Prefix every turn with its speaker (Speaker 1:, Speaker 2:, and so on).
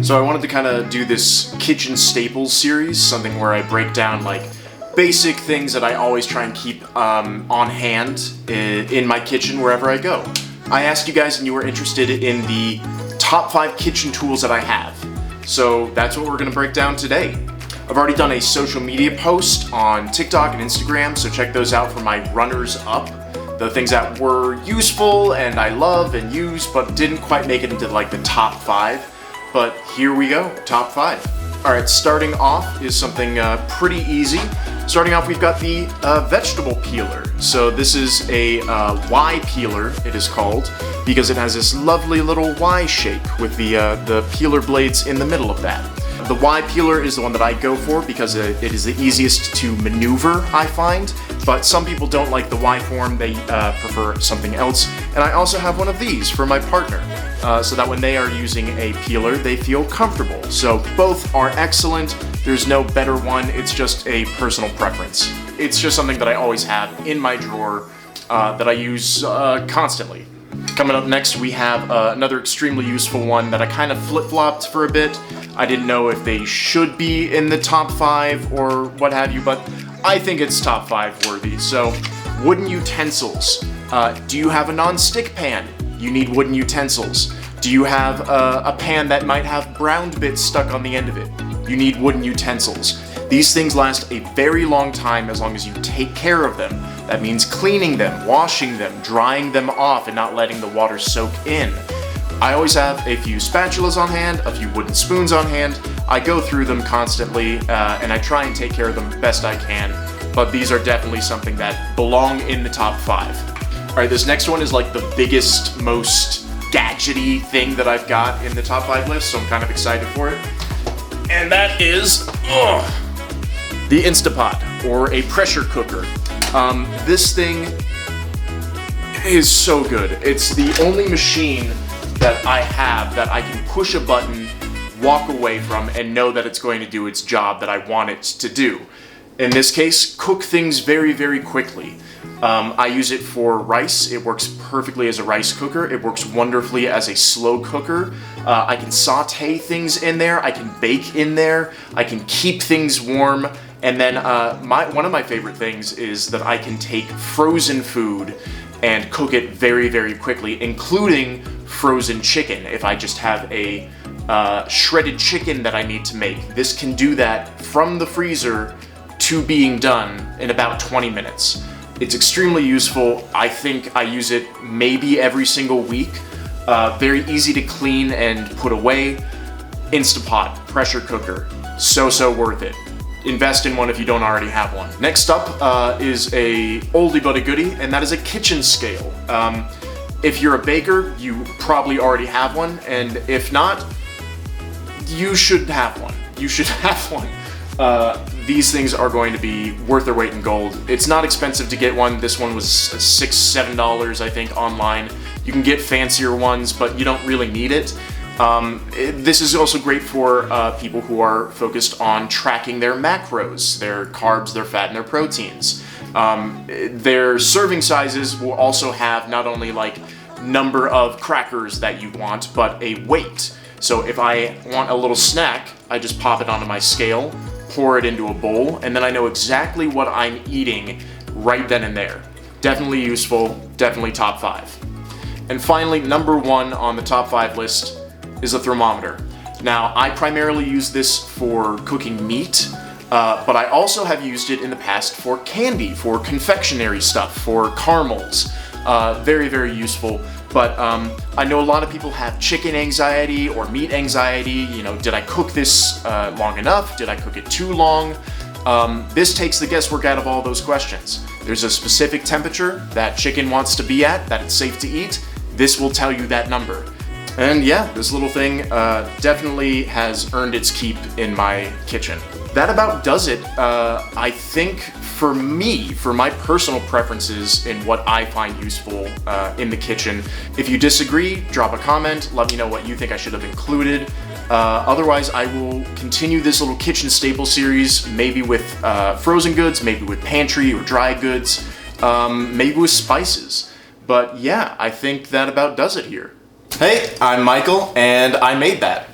Speaker 1: So I wanted to kind of do this kitchen staples series, something where I break down like basic things that I always try and keep on hand in my kitchen wherever I go. I asked you guys and you were interested in the top 5 kitchen tools that I have. So that's what we're going to break down today. I've already done a social media post on TikTok and Instagram, so check those out for my runners up. The things that were useful and I love and use, but didn't quite make it into like the top 5. But here we go, top 5. All right, starting off is something pretty easy. Starting off, we've got the vegetable peeler. So this is a Y peeler, it is called, because it has this lovely little Y shape with the peeler blades in the middle of that. The Y peeler is the one that I go for because it is the easiest to maneuver, I find, but some people don't like the Y form, they prefer something else. And I also have one of these for my partner, so that when they are using a peeler, they feel comfortable. So both are excellent, there's no better one, it's just a personal preference. It's just something that I always have in my drawer that I use constantly. Coming up next, we have another extremely useful one that I kind of flip-flopped for a bit. I didn't know if they should be in the top 5 or what have you, but I think it's top 5 worthy. So, wooden utensils. Do you have a non-stick pan? You need wooden utensils. Do you have a pan that might have browned bits stuck on the end of it? You need wooden utensils. These things last a very long time as long as you take care of them. That means cleaning them, washing them, drying them off, and not letting the water soak in. I always have a few spatulas on hand, a few wooden spoons on hand. I go through them constantly, and I try and take care of them best I can, but these are definitely something that belong in the top 5. Alright, this next one is like the biggest, most gadgety thing that I've got in the top 5 list, so I'm kind of excited for it. And that is the Instapot, or a pressure cooker. This thing is so good. It's the only machine that I have that I can push a button, walk away from, and know that it's going to do its job that I want it to do. In this case, cook things very, very quickly. I use it for rice. It works perfectly as a rice cooker. It works wonderfully as a slow cooker. I can saute things in there. I can bake in there. I can keep things warm. And then one of my favorite things is that I can take frozen food and cook it very, very quickly, including frozen chicken. If I just have a shredded chicken that I need to make, this can do that from the freezer to being done in about 20 minutes. It's extremely useful. I think I use it maybe every single week. Very easy to clean and put away. Instapot, pressure cooker, so worth it. Invest in one if you don't already have one. Next up is a oldie but a goodie, and that is a kitchen scale. If you're a baker, you probably already have one, and if not, you should have one. You should have one. These things are going to be worth their weight in gold. It's not expensive to get one. This one was $6, $7, I think, online. You can get fancier ones, but you don't really need it. This is also great for people who are focused on tracking their macros, their carbs, their fat, and their proteins. Their serving sizes will also have not only like number of crackers that you want, but a weight. So if I want a little snack, I just pop it onto my scale, pour it into a bowl, and then I know exactly what I'm eating right then and there. Definitely useful, definitely top 5. And finally, number 1 on the top 5 list is a thermometer. Now, I primarily use this for cooking meat, but I also have used it in the past for candy, for confectionery stuff, for caramels. Very, very useful. But I know a lot of people have chicken anxiety or meat anxiety. You know, did I cook this long enough? Did I cook it too long? This takes the guesswork out of all those questions. There's a specific temperature that chicken wants to be at, that it's safe to eat. This will tell you that number. And yeah, this little thing definitely has earned its keep in my kitchen. That about does it, I think, for me, for my personal preferences in what I find useful in the kitchen. If you disagree, drop a comment, let me know what you think I should have included. Otherwise, I will continue this little kitchen staple series, maybe with frozen goods, maybe with pantry or dry goods, maybe with spices. But yeah, I think that about does it here. Hey, I'm Michael, and I made that.